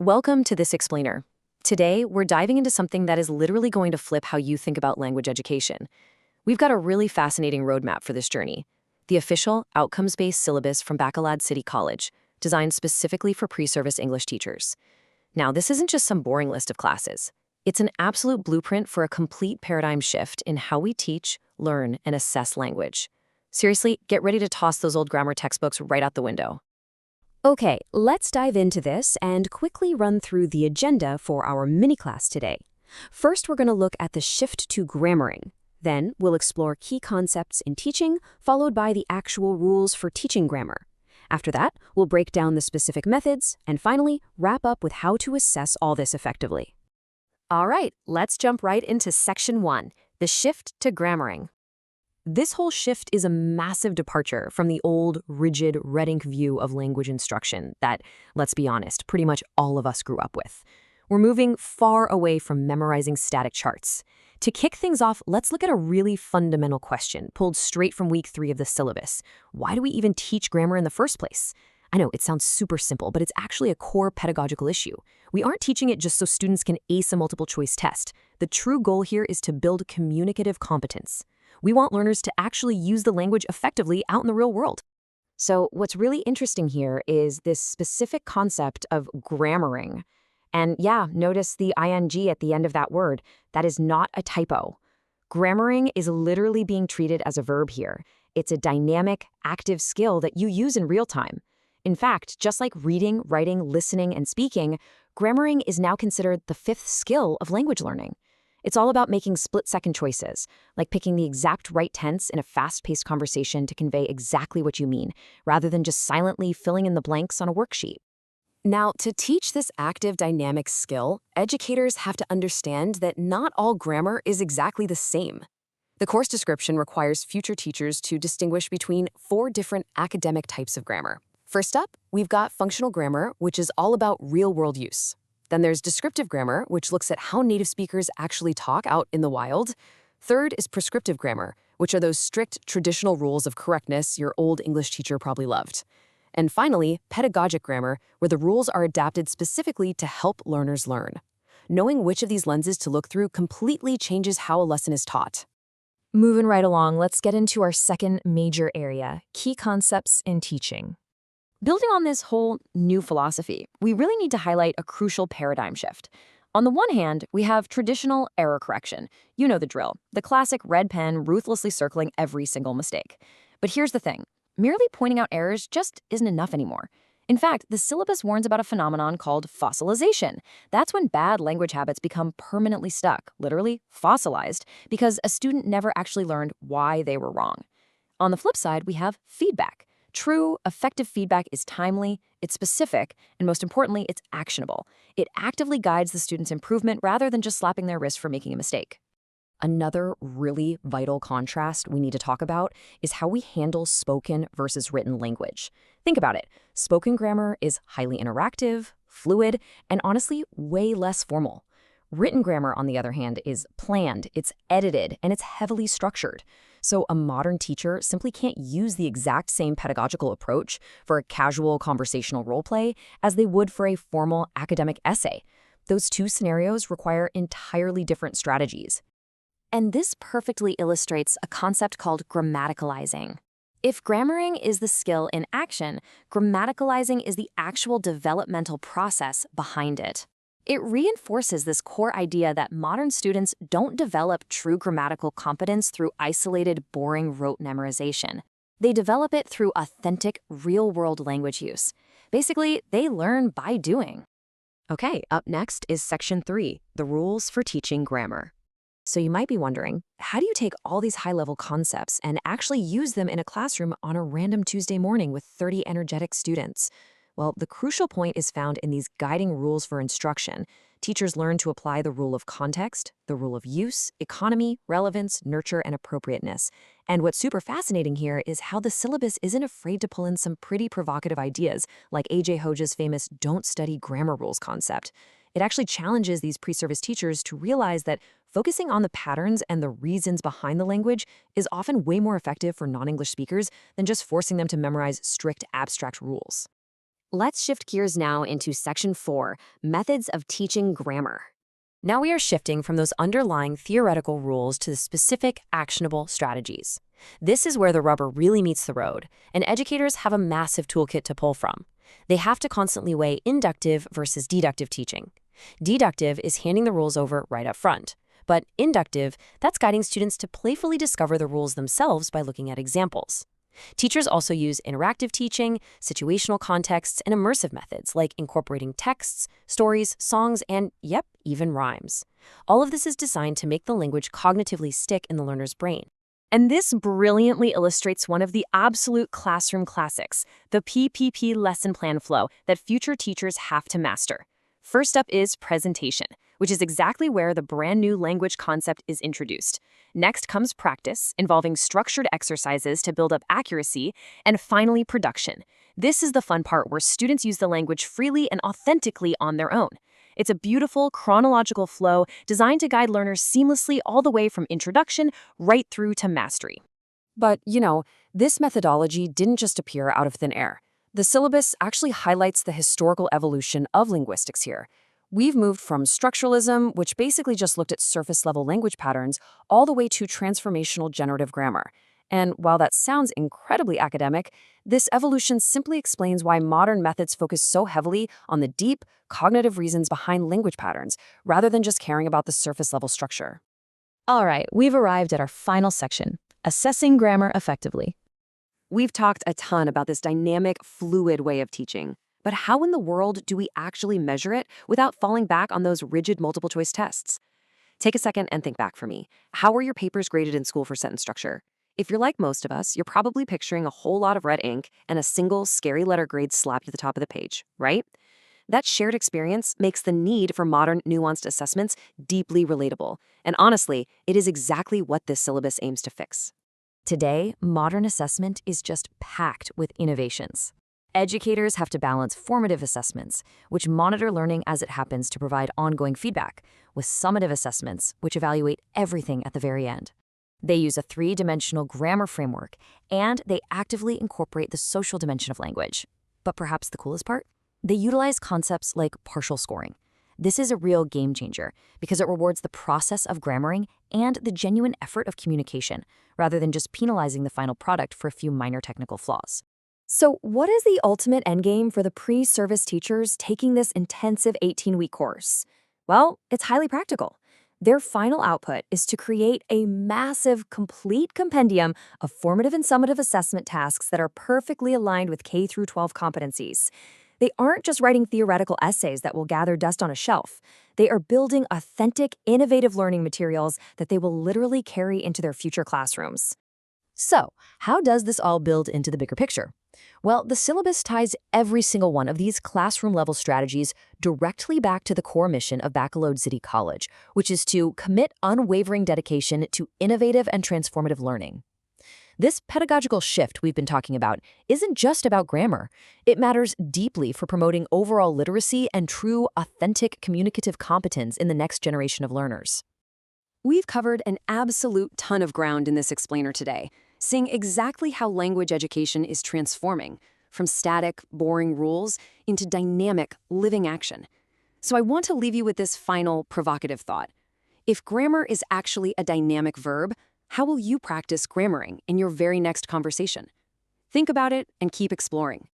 Welcome to This Explainer. Today, we're diving into something that is literally going to flip how you think about language education. We've got a really fascinating roadmap for this journey. The official, outcomes-based syllabus from Bacolod City College, designed specifically for pre-service English teachers. Now, this isn't just some boring list of classes. It's an absolute blueprint for a complete paradigm shift in how we teach, learn, and assess language. Seriously, get ready to toss those old grammar textbooks right out the window. Okay, let's dive into this and quickly run through the agenda for our mini-class today. First, we're going to look at the shift to grammaring. Then, we'll explore key concepts in teaching, followed by the actual rules for teaching grammar. After that, we'll break down the specific methods, and finally, wrap up with how to assess all this effectively. All right, let's jump right into Section 1, the shift to grammaring. This whole shift is a massive departure from the old, rigid, red ink view of language instruction that, let's be honest, pretty much all of us grew up with. We're moving far away from memorizing static charts. To kick things off, let's look at a really fundamental question pulled straight from week 3 of the syllabus. Why do we even teach grammar in the first place? I know it sounds super simple, but it's actually a core pedagogical issue. We aren't teaching it just so students can ace a multiple choice test. The true goal here is to build communicative competence. We want learners to actually use the language effectively out in the real world. So what's really interesting here is this specific concept of grammaring. And yeah, notice the ing at the end of that word. That is not a typo. Grammaring is literally being treated as a verb here. It's a dynamic, active skill that you use in real time. In fact, just like reading, writing, listening, and speaking, grammaring is now considered the 5th skill of language learning. It's all about making split-second choices, like picking the exact right tense in a fast-paced conversation to convey exactly what you mean, rather than just silently filling in the blanks on a worksheet. Now, to teach this active, dynamic skill, educators have to understand that not all grammar is exactly the same. The course description requires future teachers to distinguish between 4 different academic types of grammar. First up, we've got functional grammar, which is all about real-world use. Then there's descriptive grammar, which looks at how native speakers actually talk out in the wild. Third is prescriptive grammar, which are those strict traditional rules of correctness your old English teacher probably loved. And finally, pedagogic grammar, where the rules are adapted specifically to help learners learn. Knowing which of these lenses to look through completely changes how a lesson is taught. Moving right along, let's get into our second major area, key concepts in teaching. Building on this whole new philosophy, we really need to highlight a crucial paradigm shift. On the one hand, we have traditional error correction. You know the drill, the classic red pen ruthlessly circling every single mistake. But here's the thing, merely pointing out errors just isn't enough anymore. In fact, the syllabus warns about a phenomenon called fossilization. That's when bad language habits become permanently stuck, literally fossilized, because a student never actually learned why they were wrong. On the flip side, we have feedback. True, effective feedback is timely, it's specific, and most importantly, it's actionable. It actively guides the student's improvement rather than just slapping their wrist for making a mistake. Another really vital contrast we need to talk about is how we handle spoken versus written language. Think about it. Spoken grammar is highly interactive, fluid, and honestly, way less formal. Written grammar, on the other hand, is planned, it's edited, and it's heavily structured. So a modern teacher simply can't use the exact same pedagogical approach for a casual conversational role play as they would for a formal academic essay. Those 2 scenarios require entirely different strategies. And this perfectly illustrates a concept called grammaticalizing. If grammaring is the skill in action, grammaticalizing is the actual developmental process behind it. It reinforces this core idea that modern students don't develop true grammatical competence through isolated, boring rote memorization. They develop it through authentic, real-world language use. Basically, they learn by doing. Okay, up next is Section 3, the rules for teaching grammar. So you might be wondering, how do you take all these high-level concepts and actually use them in a classroom on a random Tuesday morning with 30 energetic students? Well, the crucial point is found in these guiding rules for instruction. Teachers learn to apply the rule of context, the rule of use, economy, relevance, nurture, and appropriateness. And what's super fascinating here is how the syllabus isn't afraid to pull in some pretty provocative ideas, like A.J. Hoge's famous "don't study grammar rules" concept. It actually challenges these pre-service teachers to realize that focusing on the patterns and the reasons behind the language is often way more effective for non-English speakers than just forcing them to memorize strict abstract rules. Let's shift gears now into Section 4, Methods of Teaching Grammar. Now we are shifting from those underlying theoretical rules to the specific, actionable strategies. This is where the rubber really meets the road, and educators have a massive toolkit to pull from. They have to constantly weigh inductive versus deductive teaching. Deductive is handing the rules over right up front, but inductive, that's guiding students to playfully discover the rules themselves by looking at examples. Teachers also use interactive teaching, situational contexts, and immersive methods like incorporating texts, stories, songs, and, yep, even rhymes. All of this is designed to make the language cognitively stick in the learner's brain. And this brilliantly illustrates one of the absolute classroom classics, the PPP lesson plan flow that future teachers have to master. First up is presentation, which is exactly where the brand new language concept is introduced. Next comes practice, involving structured exercises to build up accuracy, and finally production. This is the fun part where students use the language freely and authentically on their own. It's a beautiful, chronological flow designed to guide learners seamlessly all the way from introduction right through to mastery. But, this methodology didn't just appear out of thin air. The syllabus actually highlights the historical evolution of linguistics here. We've moved from structuralism, which basically just looked at surface-level language patterns, all the way to transformational generative grammar. And while that sounds incredibly academic, this evolution simply explains why modern methods focus so heavily on the deep, cognitive reasons behind language patterns, rather than just caring about the surface-level structure. All right, we've arrived at our final section, assessing grammar effectively. We've talked a ton about this dynamic, fluid way of teaching. But how in the world do we actually measure it without falling back on those rigid multiple-choice tests? Take a second and think back for me. How were your papers graded in school for sentence structure? If you're like most of us, you're probably picturing a whole lot of red ink and a single scary letter grade slapped at the top of the page, right? That shared experience makes the need for modern, nuanced assessments deeply relatable. And honestly, it is exactly what this syllabus aims to fix. Today, modern assessment is just packed with innovations. Educators have to balance formative assessments, which monitor learning as it happens to provide ongoing feedback, with summative assessments, which evaluate everything at the very end. They use a three-dimensional grammar framework, and they actively incorporate the social dimension of language. But perhaps the coolest part? They utilize concepts like partial scoring. This is a real game changer because it rewards the process of grammaring and the genuine effort of communication, rather than just penalizing the final product for a few minor technical flaws. So what is the ultimate endgame for the pre-service teachers taking this intensive 18-week course? Well, it's highly practical. Their final output is to create a massive, complete compendium of formative and summative assessment tasks that are perfectly aligned with K through 12 competencies. They aren't just writing theoretical essays that will gather dust on a shelf. They are building authentic, innovative learning materials that they will literally carry into their future classrooms. So, how does this all build into the bigger picture? Well, the syllabus ties every single one of these classroom-level strategies directly back to the core mission of Baccalaureate City College, which is to commit unwavering dedication to innovative and transformative learning. This pedagogical shift we've been talking about isn't just about grammar. It matters deeply for promoting overall literacy and true, authentic communicative competence in the next generation of learners. We've covered an absolute ton of ground in this explainer today, seeing exactly how language education is transforming from static, boring rules into dynamic, living action. So I want to leave you with this final, provocative thought. If grammar is actually a dynamic verb, how will you practice grammaring in your very next conversation? Think about it and keep exploring.